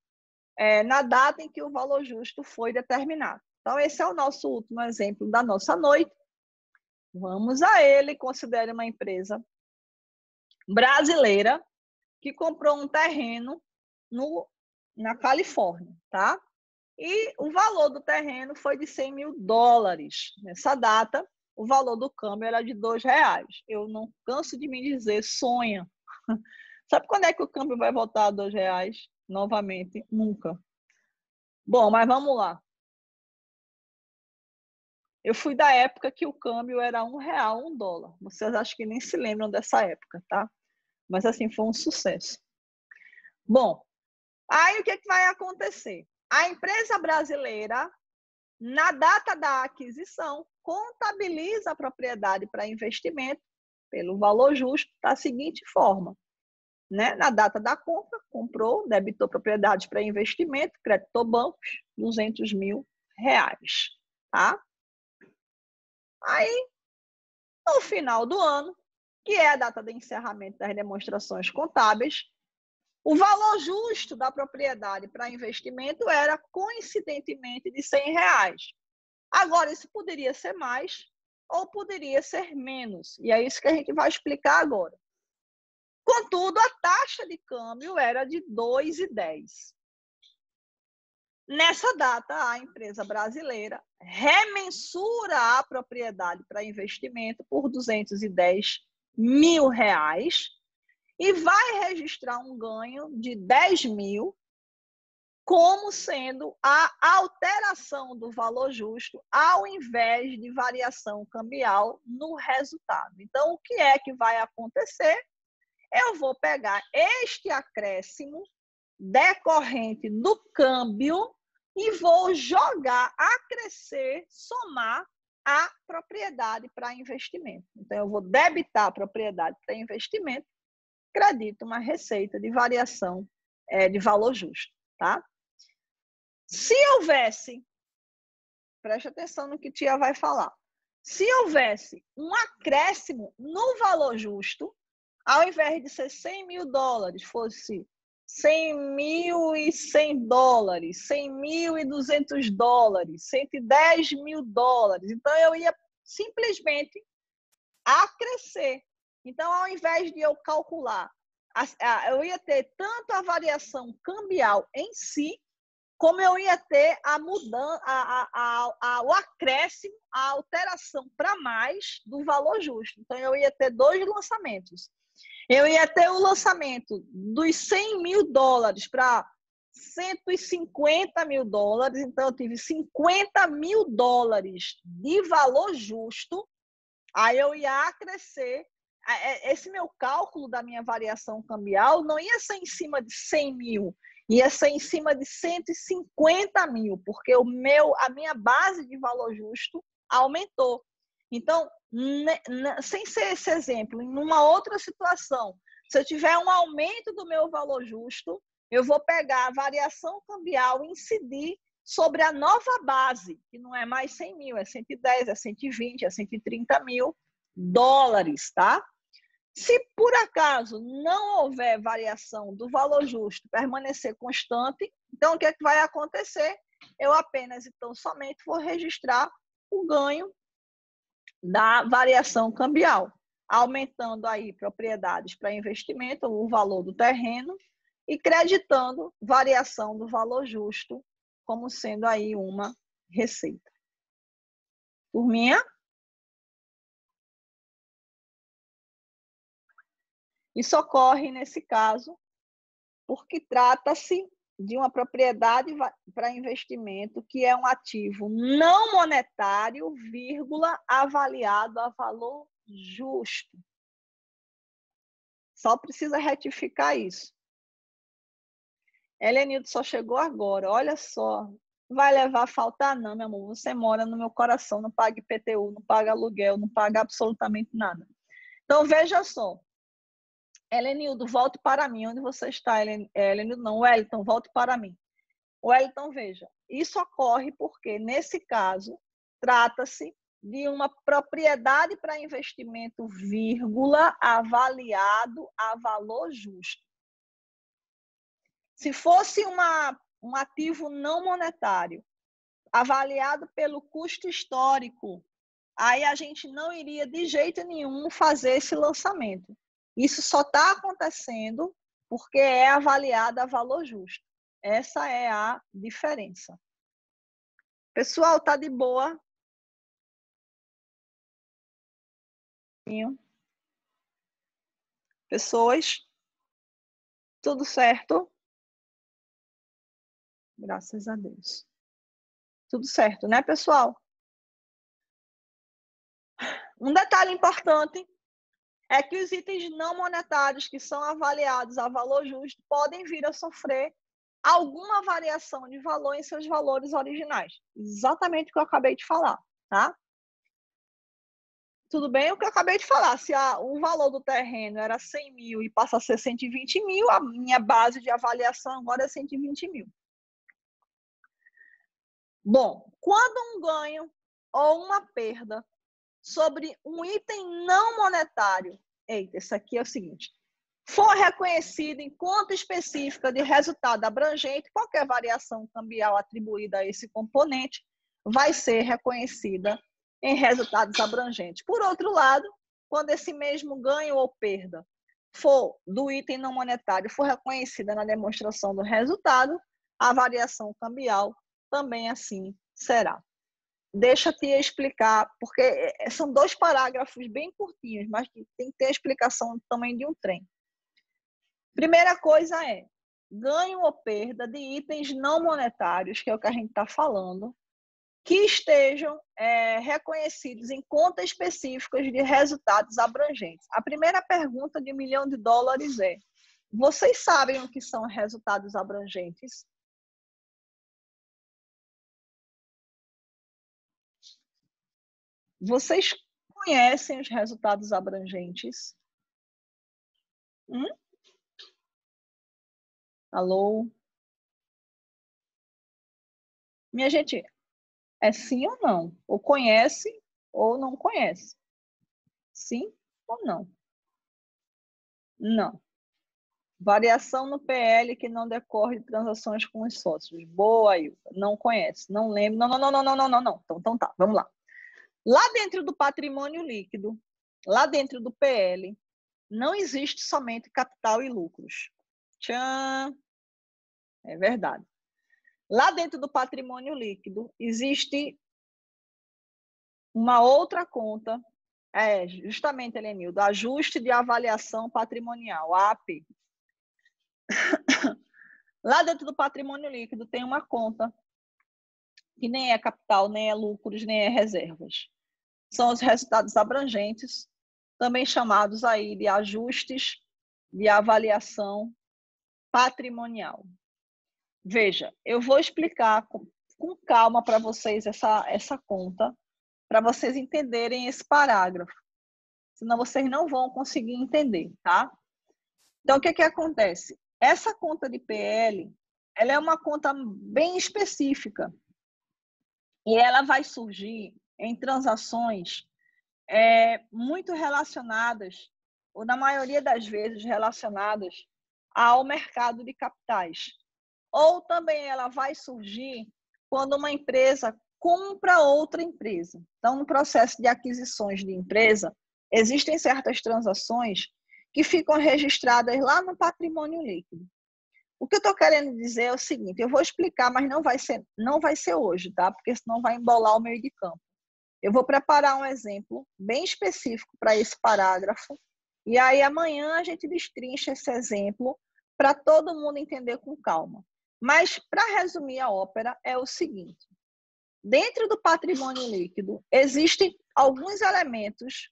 na data em que o valor justo foi determinado. Então, esse é o nosso último exemplo da nossa noite. Vamos a ele. Considere uma empresa brasileira que comprou um terreno na Califórnia, tá? E o valor do terreno foi de $100 mil. Nessa data, o valor do câmbio era de R$2. Eu não canso de me dizer, sonha. Sabe quando é que o câmbio vai voltar a R$2? Novamente, nunca. Bom, mas vamos lá. Eu fui da época que o câmbio era R$1, $1. Vocês acho que nem se lembram dessa época, tá? Mas assim, foi um sucesso. Bom, aí o que vai acontecer? A empresa brasileira, na data da aquisição, contabiliza a propriedade para investimento pelo valor justo da seguinte forma. Né? Na data da compra, comprou, debitou propriedade para investimento, creditou bancos, R$200 mil. Tá? Aí, no final do ano, que é a data de encerramento das demonstrações contábeis, o valor justo da propriedade para investimento era, coincidentemente, de R$100. Agora, isso poderia ser mais ou poderia ser menos. E é isso que a gente vai explicar agora. Contudo, a taxa de câmbio era de 2,10. Nessa data, a empresa brasileira remensura a propriedade para investimento por R$210 mil e vai registrar um ganho de 10 mil como sendo a alteração do valor justo ao invés de variação cambial no resultado. Então, o que é que vai acontecer? Eu vou pegar este acréscimo decorrente do câmbio e vou jogar, acrescer, somar a propriedade para investimento. Então, eu vou debitar a propriedade para investimento, credito uma receita de variação de valor justo, tá? Se houvesse, preste atenção no que tia vai falar, se houvesse um acréscimo no valor justo, ao invés de ser $100 mil, fosse $100.100, $100.200, $110 mil. Então, eu ia simplesmente acrescer. Então, ao invés de eu calcular, eu ia ter tanto a variação cambial em si, como eu ia ter a mudança, o acréscimo, a alteração para mais do valor justo. Então, eu ia ter dois lançamentos. Eu ia ter o lançamento dos $100 mil para $150 mil. Então, eu tive $50 mil de valor justo. Aí eu ia acrescer. Esse meu cálculo da minha variação cambial não ia ser em cima de 100 mil, ia ser em cima de 150 mil, porque a minha base de valor justo aumentou. Então, sem ser esse exemplo, em uma outra situação, se eu tiver um aumento do meu valor justo, eu vou pegar a variação cambial e incidir sobre a nova base, que não é mais 100 mil, é 110, é 120, é 130 mil dólares, tá? Se por acaso não houver variação do valor justo, permanecer constante, então o que é que vai acontecer? Eu apenas, então, somente vou registrar o ganho da variação cambial, aumentando aí propriedades para investimento, o valor do terreno, e creditando variação do valor justo como sendo aí uma receita. Turminha? Isso ocorre, nesse caso, porque trata-se de uma propriedade para investimento que é um ativo não monetário, vírgula, avaliado a valor justo. Só precisa retificar isso. Helenildo só chegou agora, olha só. Não vai levar a faltar não, meu amor. Você mora no meu coração, não paga IPTU, não paga aluguel, não paga absolutamente nada. Então, veja só. Helenildo, volte para mim. Onde você está, Helenildo? Não, Wellington, volte para mim. Wellington, veja, isso ocorre porque, nesse caso, trata-se de uma propriedade para investimento, vírgula, avaliado a valor justo. Se fosse uma um ativo não monetário, avaliado pelo custo histórico, aí a gente não iria de jeito nenhum fazer esse lançamento. Isso só está acontecendo porque é avaliado a valor justo. Essa é a diferença. Pessoal, tá de boa? Pessoas? Tudo certo? Graças a Deus. Tudo certo, né, pessoal? Um detalhe importante é que os itens não monetários que são avaliados a valor justo podem vir a sofrer alguma variação de valor em seus valores originais. Exatamente o que eu acabei de falar, tá? Tudo bem? O que eu acabei de falar. Se o valor do terreno era 100 mil e passa a ser 120 mil, a minha base de avaliação agora é 120 mil. Bom, quando um ganho ou uma perda sobre um item não monetário, eita, isso aqui é o seguinte, for reconhecido em conta específica de resultado abrangente, qualquer variação cambial atribuída a esse componente vai ser reconhecida em resultados abrangentes. Por outro lado, quando esse mesmo ganho ou perda for do item não monetário for reconhecida na demonstração do resultado, a variação cambial também assim será. Deixa eu te explicar, porque são 2 parágrafos bem curtinhos, mas tem que ter a explicação também de um trem. Primeira coisa é ganho ou perda de itens não monetários, que é o que a gente está falando, que estejam reconhecidos em contas específicas de resultados abrangentes. A primeira pergunta de $1 milhão é: vocês sabem o que são resultados abrangentes? Vocês conhecem os resultados abrangentes? Alô? Minha gente, é sim ou não? Ou conhece ou não conhece? Sim ou não? Não. Variação no PL que não decorre de transações com os sócios. Boa, Ailton. Não conhece, não lembro. Não. Então tá, vamos lá. Lá dentro do patrimônio líquido, lá dentro do PL, não existe somente capital e lucros. Tchan! É verdade. Lá dentro do patrimônio líquido, existe uma outra conta, justamente, Helenildo, ajuste de avaliação patrimonial, AP. Lá dentro do patrimônio líquido tem uma conta que nem é capital, nem é lucros, nem é reservas. São os resultados abrangentes, também chamados aí de ajustes de avaliação patrimonial. Veja, eu vou explicar com calma para vocês essa conta, para vocês entenderem esse parágrafo. Senão vocês não vão conseguir entender, tá? Então, o que acontece? Essa conta de PL, ela é uma conta bem específica. E ela vai surgir em transações muito relacionadas, ou na maioria das vezes relacionadas ao mercado de capitais. Ou também ela vai surgir quando uma empresa compra outra empresa. Então, no processo de aquisições de empresa, existem certas transações que ficam registradas lá no patrimônio líquido. O que eu estou querendo dizer é o seguinte, eu vou explicar, mas não vai ser hoje, tá? Porque senão vai embolar o meio de campo. Eu vou preparar um exemplo bem específico para esse parágrafo, e aí amanhã a gente destrincha esse exemplo para todo mundo entender com calma. Mas, para resumir a ópera, é o seguinte, dentro do patrimônio líquido, existem alguns elementos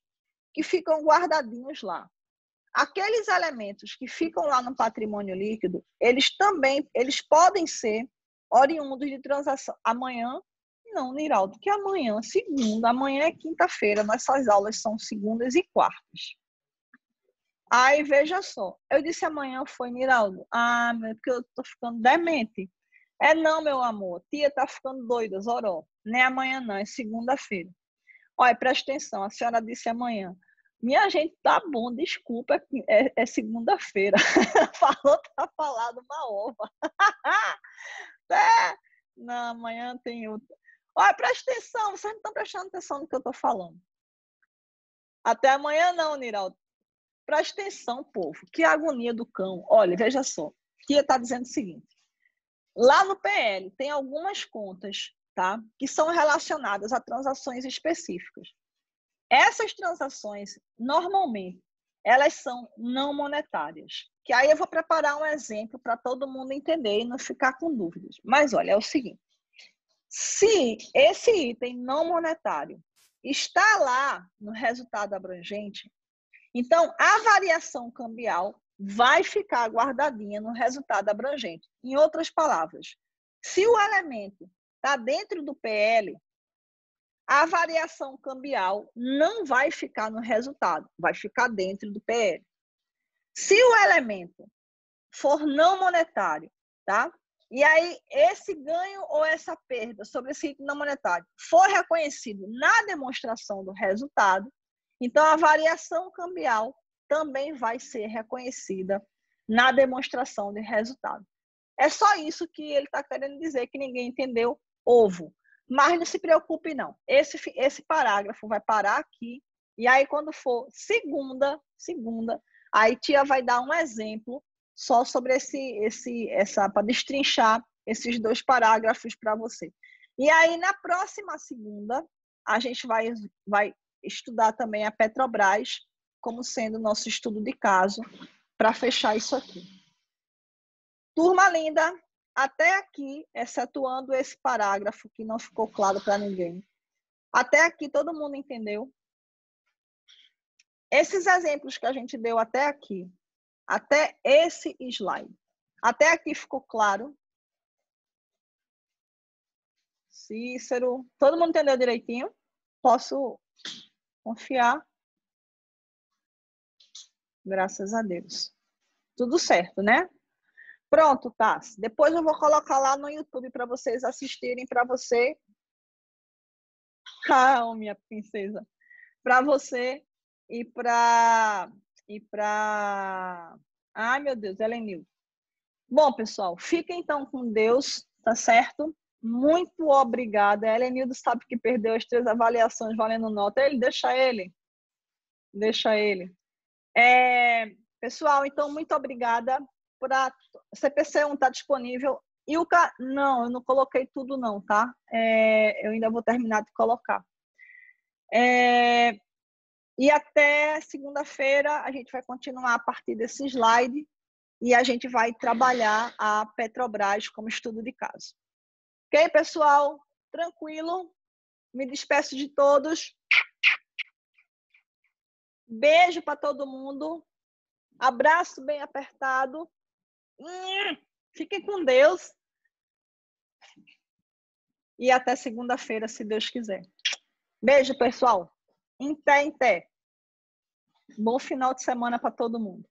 que ficam guardadinhos lá. Aqueles elementos que ficam lá no patrimônio líquido, eles podem ser oriundos de transação. Amanhã, não, Niraldo, que amanhã, segunda, amanhã é quinta-feira, nossas aulas são segundas e quartas. Aí, veja só, eu disse amanhã foi, Niraldo, porque eu tô ficando demente. Não, meu amor, tia tá ficando doida, Zoró. Não é amanhã não, é segunda-feira. Olha, presta atenção, a senhora disse amanhã. Minha gente, tá bom, desculpa, é segunda-feira. Falou, tá falado uma ova. até na manhã tem outra. Olha, presta atenção, vocês não estão prestando atenção no que eu estou falando. Até amanhã não, Niraldo. Presta atenção, povo. Que agonia do cão. Olha, veja só. Tia está dizendo o seguinte. Lá no PL tem algumas contas, tá? Que são relacionadas a transações específicas. Essas transações, normalmente, elas são não monetárias. Que aí eu vou preparar um exemplo para todo mundo entender e não ficar com dúvidas. Mas olha, é o seguinte. Se esse item não monetário está lá no resultado abrangente, então a variação cambial vai ficar guardadinha no resultado abrangente. Em outras palavras, se o elemento está dentro do PL, a variação cambial não vai ficar no resultado, vai ficar dentro do PL. Se o elemento for não monetário, tá? E aí, esse ganho ou essa perda sobre esse item não monetário for reconhecido na demonstração do resultado, então a variação cambial também vai ser reconhecida na demonstração de resultado. É só isso que ele está querendo dizer, que ninguém entendeu, ovo. Mas não se preocupe, não. Esse parágrafo vai parar aqui, e aí quando for segunda, aí tia vai dar um exemplo só sobre para destrinchar esses dois parágrafos para você. E aí, na próxima segunda, a gente vai estudar também a Petrobras como sendo nosso estudo de caso para fechar isso aqui. Turma linda, até aqui, excetuando esse parágrafo que não ficou claro para ninguém. Até aqui todo mundo entendeu? Esses exemplos que a gente deu até aqui, até esse slide. Até aqui ficou claro? Cícero, todo mundo entendeu direitinho? Posso confiar? Graças a Deus. Tudo certo, né? Pronto, Tassi. Depois eu vou colocar lá no YouTube para vocês assistirem, para você... Ah, minha princesa. Para você e para... Ai, meu Deus, Helenildo. Bom, pessoal, fiquem então com Deus, tá certo? Muito obrigada. A Helenildo sabe que perdeu as 3 avaliações valendo nota. Deixa ele. Pessoal, então, muito obrigada. CPC1 está disponível. Ilka, não, eu não coloquei tudo não, tá? Eu ainda vou terminar de colocar. E até segunda-feira a gente vai continuar a partir desse slide e a gente vai trabalhar a Petrobras como estudo de caso. Ok, pessoal? Tranquilo? Me despeço de todos. Beijo para todo mundo. Abraço bem apertado. Fiquem com Deus. E até segunda-feira, se Deus quiser. Beijo, pessoal. Em té, em té. Bom final de semana para todo mundo.